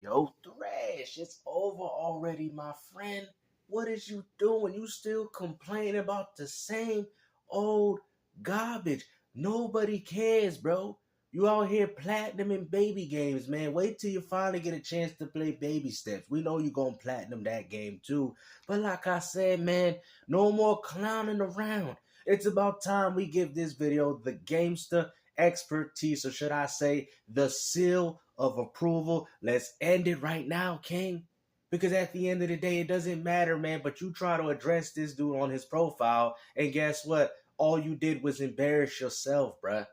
Yo, Thrash, it's over already, my friend. What is you doing? You still complaining about the same old garbage. Nobody cares, bro. You out here platinum in baby games, man. Wait till you finally get a chance to play baby steps. We know you gonna platinum that game too. But like I said, man, no more clowning around. It's about time we give this video the Gamester expertise, or should I say, the seal of approval. Let's end it right now, King. Because at the end of the day, it doesn't matter, man. But you try to address this dude on his profile, and guess what? All you did was embarrass yourself, bruh.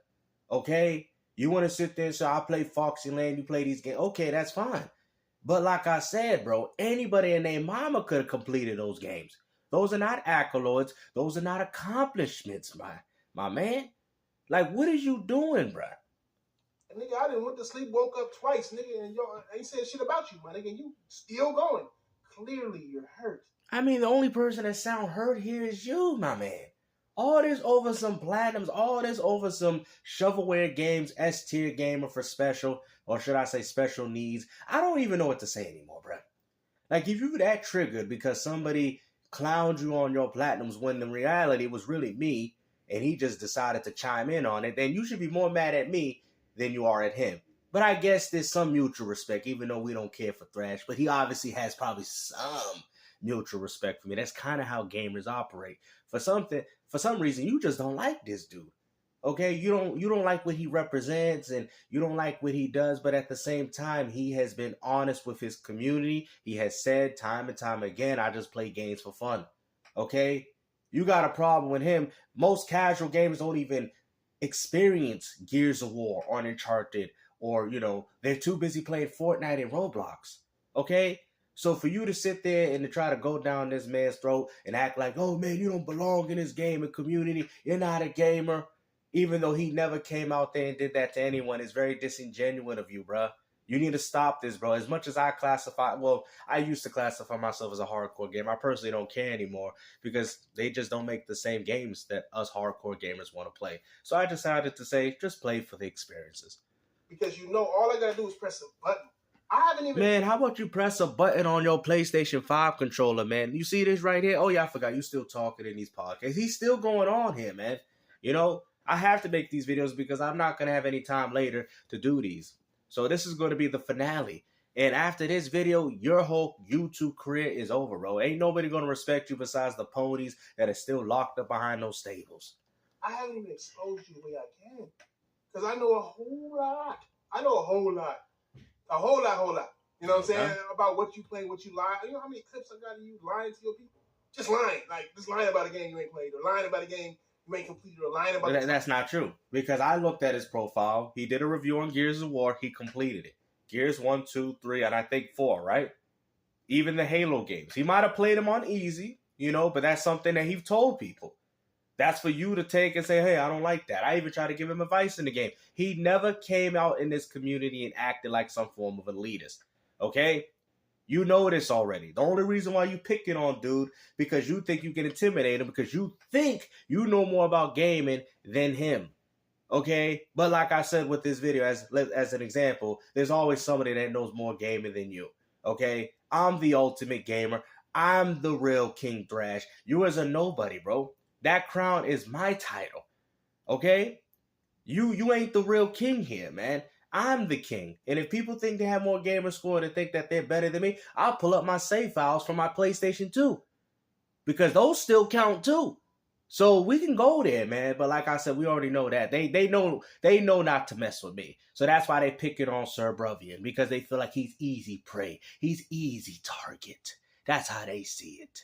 Okay? You want to sit there and say, I play Foxy Land, you play these games. Okay, that's fine. But like I said, bro, anybody and their mama could have completed those games. Those are not accolades. Those are not accomplishments, my man. Like, what are you doing, bruh? Nigga, I done went to sleep, woke up twice, nigga, and y'all ain't said shit about you, my nigga, and you still going. Clearly, you're hurt. I mean, the only person that sound hurt here is you, my man. All this over some platinums, all this over some shovelware games, S-tier gamer for special, or should I say special needs. I don't even know what to say anymore, bruh. Like, if you that triggered because somebody clowned you on your platinums when in reality it was really me, and he just decided to chime in on it, then you should be more mad at me than you are at him. But I guess there's some mutual respect, even though we don't care for Thrash. But he obviously has probably some mutual respect for me. That's kind of how gamers operate. For some reason, you just don't like this dude. Okay, you don't like what he represents and you don't like what he does, but at the same time, he has been honest with his community. He has said time and time again, I just play games for fun. Okay? You got a problem with him. Most casual gamers don't even experience Gears of War or Uncharted, or they're too busy playing Fortnite and Roblox. Okay? So for you to sit there and to try to go down this man's throat and act like, oh man, you don't belong in this gaming community, you're not a gamer, even though he never came out there and did that to anyone, is very disingenuous of you, bruh. You need to stop this, bro. As much as I used to classify myself as a hardcore gamer. I personally don't care anymore because they just don't make the same games that us hardcore gamers want to play. So I decided to say, just play for the experiences. Because all I gotta do is press a button. I haven't even... Man, how about you press a button on your PlayStation 5 controller, man? You see this right here? Oh, yeah, I forgot. You still talking in these podcasts. He's still going on here, man. I have to make these videos because I'm not going to have any time later to do these. So this is going to be the finale. And after this video, your whole YouTube career is over, bro. Ain't nobody going to respect you besides the ponies that are still locked up behind those stables. I haven't even exposed you the way I can. Because I know a whole lot. I know a whole lot. A whole lot. You know what I'm saying? About what you play, what you lie. You know how many clips I got of you lying to your people? Just lying. Like, just lying about a game you ain't played. Or lying about a game you ain't completed. Or lying about... That's not true. Because I looked at his profile. He did a review on Gears of War. He completed it. Gears 1, 2, 3, and I think 4, right? Even the Halo games. He might have played them on easy, but that's something that he told people. That's for you to take and say, hey, I don't like that. I even tried to give him advice in the game. He never came out in this community and acted like some form of elitist. Okay? You know this already. The only reason why you picking on dude, because you think you can intimidate him, because you think you know more about gaming than him. Okay? But like I said with this video, as an example, there's always somebody that knows more gaming than you. Okay? I'm the ultimate gamer. I'm the real King Thrash. You as a nobody, bro. That crown is my title, okay? You ain't the real king here, man. I'm the king. And if people think they have more gamer score and think that they're better than me, I'll pull up my save files from my PlayStation 2. Because those still count too. So we can go there, man. But like I said, we already know that. They know not to mess with me. So that's why they pick it on Sir Bruvian. Because they feel like he's easy prey. He's easy target. That's how they see it.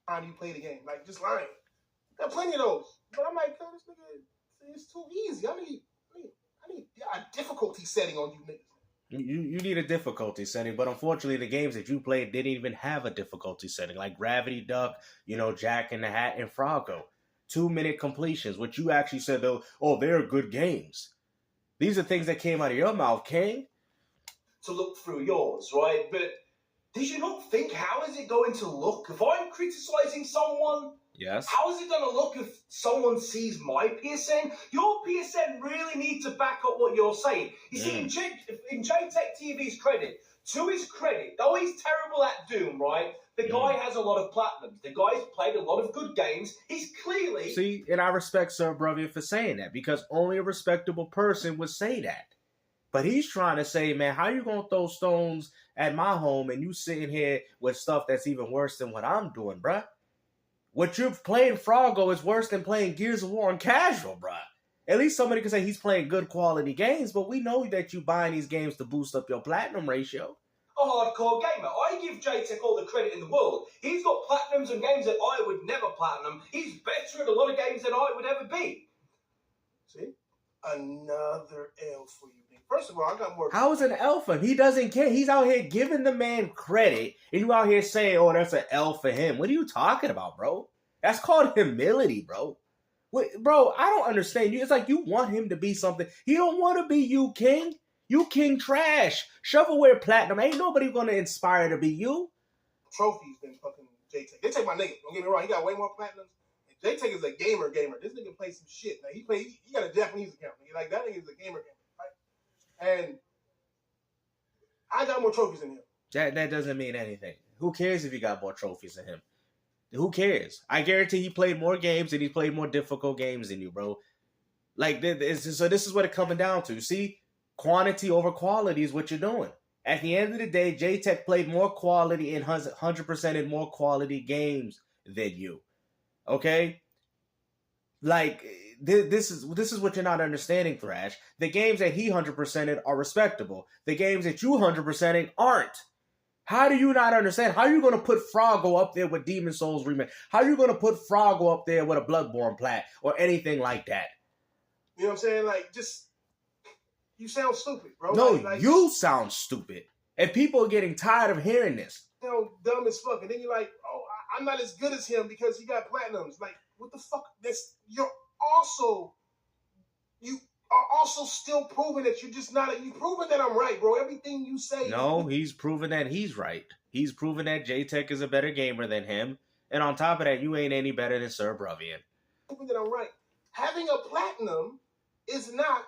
How do you play the game? Like, just lying. Got plenty of those. But I'm like, this nigga, it's too easy. I need a difficulty setting on you niggas. You need a difficulty setting, but unfortunately the games that you played didn't even have a difficulty setting, like Gravity Duck, Jack in the Hat, and Froggo. 2-minute completions, which you actually said, though, oh, they're good games. These are things that came out of your mouth, King. To look through yours, right? But did you not think, how is it going to look? If I'm criticising someone, yes, how is it going to look if someone sees my PSN? Your PSN really need to back up what you're saying. You see, in JTech TV's credit, to his credit, though he's terrible at Doom, right? The guy has a lot of platinums. The guy's played a lot of good games. He's clearly... See, and I respect Sir Bruvian for saying that, because only a respectable person would say that. But he's trying to say, man, how you going to throw stones at my home and you sitting here with stuff that's even worse than what I'm doing, bruh? What you're playing Froggo is worse than playing Gears of War on casual, bruh. At least somebody can say he's playing good quality games, but we know that you buying these games to boost up your platinum ratio. A hardcore gamer. I give JTech all the credit in the world. He's got platinums and games that I would never platinum. He's better at a lot of games than I would ever be. See? Another L for you, Nick. First of all, I got more... How is it an L for him? He doesn't care. He's out here giving the man credit, and you out here saying, oh, that's an L for him. What are you talking about, bro? That's called humility, bro. Bro, I don't understand you. It's like you want him to be something. He don't want to be you, King. You King Trash. Shovelware Platinum. Ain't nobody going to inspire to be you. Trophies than fucking JTech. They take my nigga. Don't get me wrong. He got way more platinums. And JTech is a gamer. This nigga plays some shit. Now, he got a Japanese account. Like, that nigga's a gamer, right? And I got more trophies than him. That doesn't mean anything. Who cares if you got more trophies than him? Who cares? I guarantee he played more games and he played more difficult games than you, bro. Like, so this is what it's coming down to. See? Quantity over quality is what you're doing. At the end of the day, JTech played more quality and 100% in more quality games than you. Okay? Like, this is what you're not understanding, Thrash. The games that he 100%ed are respectable. The games that you 100%ed aren't. How do you not understand? How are you going to put Froggo up there with Demon Souls Remake? How are you going to put Froggo up there with a Bloodborne plat or anything like that? You know what I'm saying? Like, just... You sound stupid, bro. No, like, you sound stupid. And people are getting tired of hearing this. You know, dumb as fuck. And then you're like, oh, I'm not as good as him because he got platinums. Like, what the fuck? You are also still proving that you're just not... You proving that I'm right, bro. Everything you say... No, he's proven that he's right. He's proven that JTech is a better gamer than him. And on top of that, you ain't any better than Sir Bruvian. Proving that I'm right. Having a platinum is not...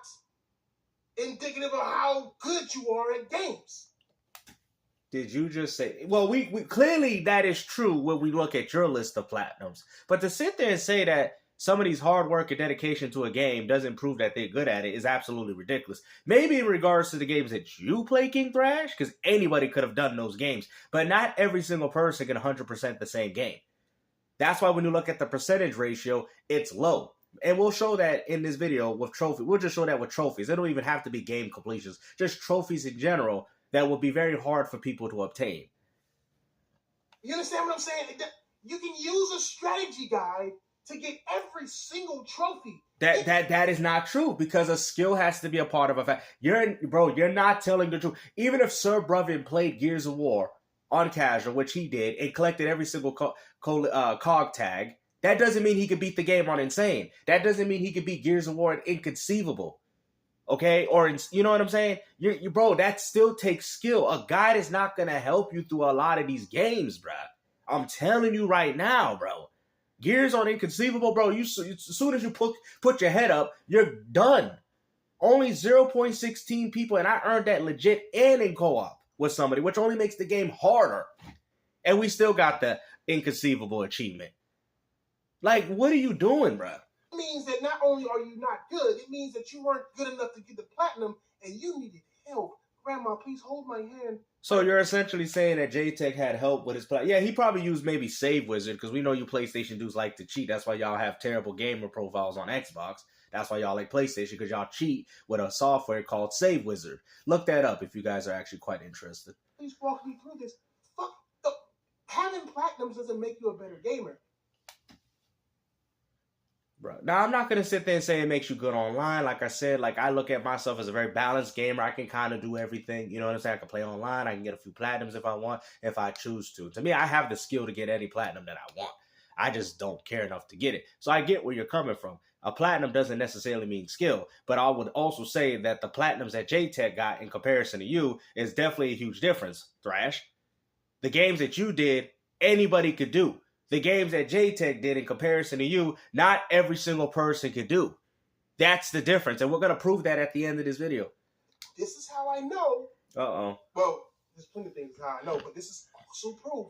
indicative of how good you are at games. Did you just say... Well, we clearly that is true when we look at your list of platinums. But to sit there and say that somebody's hard work and dedication to a game doesn't prove that they're good at it is absolutely ridiculous. Maybe in regards to the games that you play, King Thrash, because anybody could have done those games. But not every single person can 100% the same game. That's why when you look at the percentage ratio, it's low. And we'll show that in this video with trophies. We'll just show that with trophies. They don't even have to be game completions. Just trophies in general that will be very hard for people to obtain. You understand what I'm saying? You can use a strategy guide to get every single trophy. That is not true, because a skill has to be a part of a fact. You're not telling the truth. Even if Sir Bruvian played Gears of War on casual, which he did, and collected every single cog tag, that doesn't mean he could beat the game on Insane. That doesn't mean he could beat Gears of War in Inconceivable. Okay? Or, you know what I'm saying? Bro, that still takes skill. A guide is not going to help you through a lot of these games, bro. I'm telling you right now, bro. Gears on Inconceivable, bro, as soon as you put your head up, you're done. Only 0.16 people, and I earned that legit and in co-op with somebody, which only makes the game harder. And we still got the Inconceivable achievement. Like, what are you doing, bro? It means that not only are you not good, it means that you weren't good enough to get the platinum and you needed help. Grandma, please hold my hand. So you're essentially saying that JTech had help with his platinum. Yeah, he probably used maybe Save Wizard, because we know you PlayStation dudes like to cheat. That's why y'all have terrible gamer profiles on Xbox. That's why y'all like PlayStation, because y'all cheat with a software called Save Wizard. Look that up if you guys are actually quite interested. Please walk me through this. Having platinums doesn't make you a better gamer. Bro. Now, I'm not going to sit there and say it makes you good online. Like I said, like I look at myself as a very balanced gamer. I can kind of do everything. You know what I'm saying? I can play online. I can get a few platinums if I want, if I choose to. To me, I have the skill to get any platinum that I want. I just don't care enough to get it. So I get where you're coming from. A platinum doesn't necessarily mean skill. But I would also say that the platinums that JTech got in comparison to you is definitely a huge difference, Thrash. The games that you did, anybody could do. The games that J-Tech did in comparison to you, not every single person could do. That's the difference. And we're going to prove that at the end of this video. This is how I know. Uh-oh. Well, there's plenty of things how I know, but this is also proof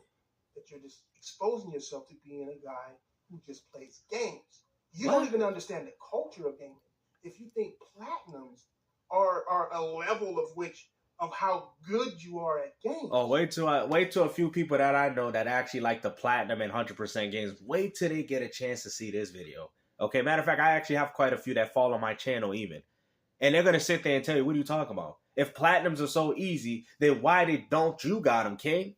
that you're just exposing yourself to being a guy who just plays games. You don't even understand the culture of gaming. If you think platinums are a level of how good you are at games. Oh, wait till a few people that I know that actually like the platinum and 100% games. Wait till they get a chance to see this video. Okay, matter of fact, I actually have quite a few that follow my channel even. And they're going to sit there and tell you, what are you talking about? If platinums are so easy, then why don't you got them, King?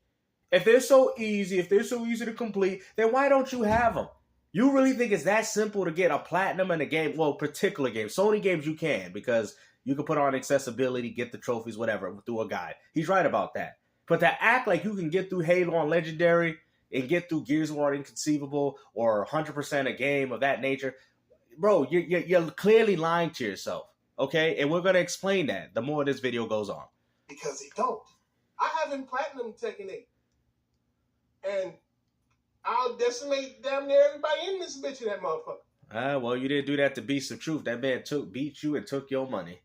If they're so easy, to complete, then why don't you have them? You really think it's that simple to get a platinum in a game? Well, particular games. Sony games you can, because you can put on accessibility, get the trophies, whatever, through a guide. He's right about that. But to act like you can get through Halo on Legendary and get through Gears of War Inconceivable or 100% a game of that nature, bro, you're clearly lying to yourself, okay? And we're going to explain that the more this video goes on. Because they don't. I haven't platinum Tekken 8. And I'll decimate damn near everybody in this bitch in that motherfucker. Well, you didn't do that to Beast of Truth. That man beat you and took your money.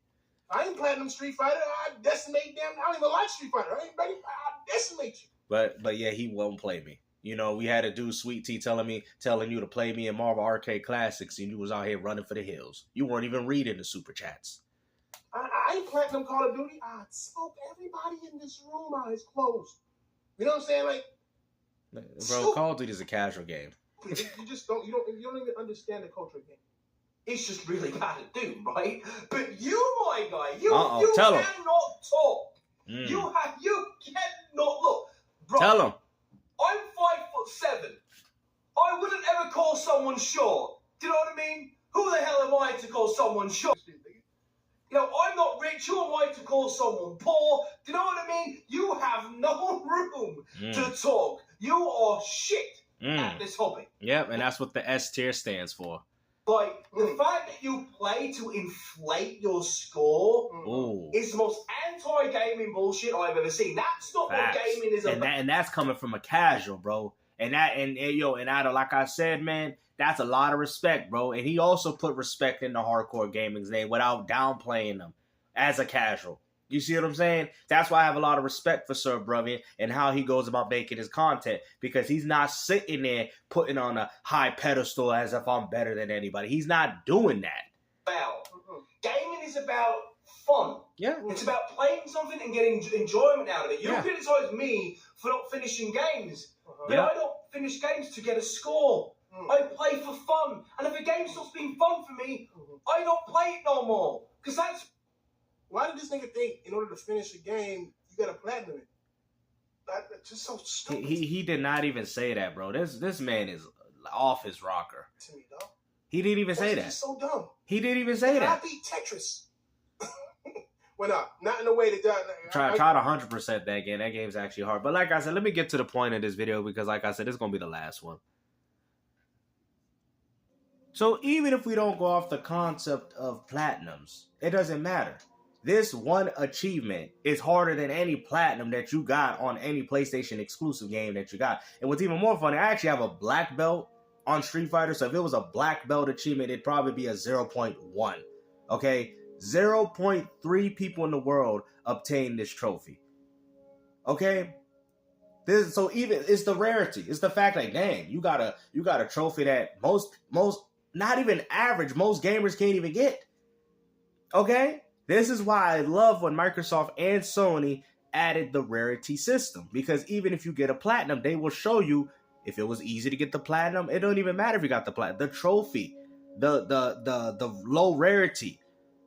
I ain't platinum Street Fighter. I decimate them. I don't even like Street Fighter. I ain't ready. I decimate you. But yeah, he won't play me. You know, we had a dude, Sweet Tea, telling you to play me in Marvel Arcade Classics, and you was out here running for the hills. You weren't even reading the super chats. I ain't platinum Call of Duty. I smoke everybody in this room eyes closed. You know what I'm saying? Like, bro, Call of Duty is a casual game. You just don't. You don't even understand the culture of game. It's just really bad at Doom, right? But you, my guy, you tell cannot him. talk. You cannot look. Bro, Tell him. I'm 5'7". I wouldn't ever call someone short. Do you know what I mean? Who the hell am I to call someone short? You know, I'm not rich. Who am I to call someone poor? Do you know what I mean? You have no room to talk. You are shit at this hobby. Yep, and that's what the S tier stands for. Like, the fact that you play to inflate your score is the most anti-gaming bullshit I've ever seen. That's not what gaming is about. And that's coming from a casual, bro. And like I said, man, that's a lot of respect, bro. And he also put respect in the hardcore gaming's name without downplaying them as a casual. You see what I'm saying? That's why I have a lot of respect for Sir Bruvian and how he goes about making his content, because he's not sitting there putting on a high pedestal as if I'm better than anybody. He's not doing that. Gaming is about fun. Yeah. It's about playing something and getting enjoyment out of it. You criticize me for not finishing games, but I don't finish games to get a score. I play for fun. And if a game stops being fun for me, I don't play it no more. Because that's... Why did this nigga think in order to finish a game, you got to platinum it? That's just so stupid. He did not even say that, bro. This man is off his rocker. To me, though. He didn't even say that. That's so dumb. He didn't even say that. I beat Tetris. Well, not in a way that... Try to 100% that game. That game's actually hard. But like I said, let me get to the point of this video, because like I said, it's going to be the last one. So even if we don't go off the concept of platinums, it doesn't matter. This one achievement is harder than any platinum that you got on any PlayStation exclusive game that you got. And what's even more funny, I actually have a black belt on Street Fighter. So if it was a black belt achievement, it'd probably be a 0.1. Okay? 0.3 people in the world obtain this trophy. Okay? So even it's the rarity. It's the fact that, dang, you got a trophy that most not even average, most gamers can't even get. Okay? This is why I love when Microsoft and Sony added the rarity system, because even if you get a platinum, they will show you if it was easy to get the platinum. It don't even matter if you got the platinum. The trophy, the low rarity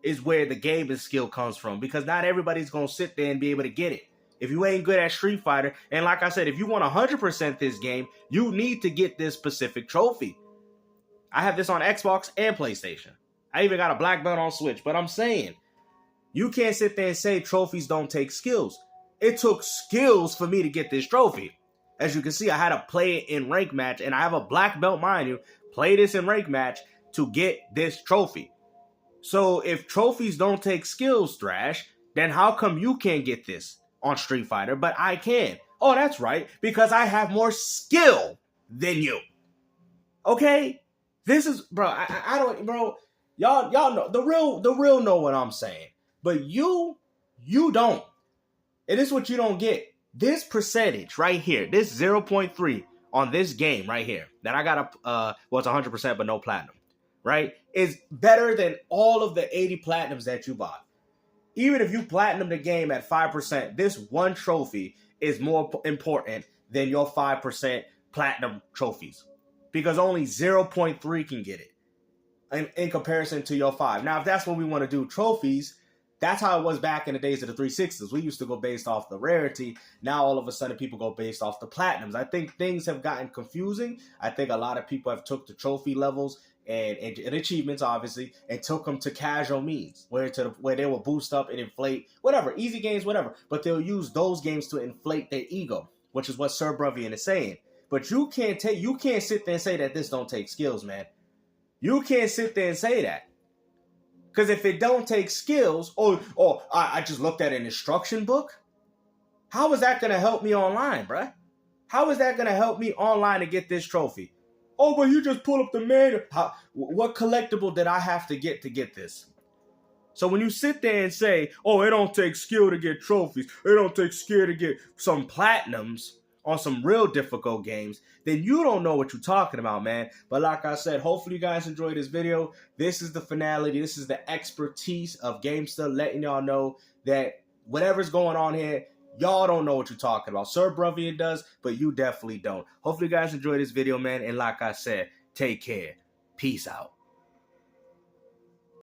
is where the gaming skill comes from, because not everybody's going to sit there and be able to get it. If you ain't good at Street Fighter, and like I said, if you want 100% this game, you need to get this specific trophy. I have this on Xbox and PlayStation. I even got a black belt on Switch, but I'm saying, you can't sit there and say trophies don't take skills. It took skills for me to get this trophy. As you can see, I had to play it in rank match, and I have a black belt, mind you, play this in rank match to get this trophy. So if trophies don't take skills, Thrash, then how come you can't get this on Street Fighter, but I can? Oh, that's right, because I have more skill than you. Okay? This is, bro, I don't, bro, y'all know, the real know what I'm saying. But you don't. And this is what you don't get. This percentage right here, this 0.3 on this game right here, that I got it's 100% but no platinum, right? Is better than all of the 80 platinums that you bought. Even if you platinum the game at 5%, this one trophy is more important than your 5% platinum trophies. Because only 0.3 can get it in comparison to your 5. Now, if that's what we want to do, trophies, that's how it was back in the days of the 360s. We used to go based off the rarity. Now, all of a sudden, people go based off the platinums. I think things have gotten confusing. I think a lot of people have took the trophy levels and achievements, obviously, and took them to casual means, where they will boost up and inflate, whatever, easy games, whatever. But they'll use those games to inflate their ego, which is what Sir Bruvian is saying. But you can't sit there and say that this don't take skills, man. You can't sit there and say that. Because if it don't take skills, I just looked at an instruction book. How is that going to help me online, bruh? How is that going to help me online to get this trophy? Oh, but you just pull up the manual. What collectible did I have to get this? So when you sit there and say, oh, it don't take skill to get trophies, it don't take skill to get some platinums on some real difficult games, then you don't know what you're talking about, man. But like I said, hopefully you guys enjoyed this video. This is the finality. This is the expertise of GameStar, letting y'all know that whatever's going on here, y'all don't know what you're talking about. Sir Bruvian does, but you definitely don't. Hopefully you guys enjoyed this video, man. And like I said, take care. Peace out.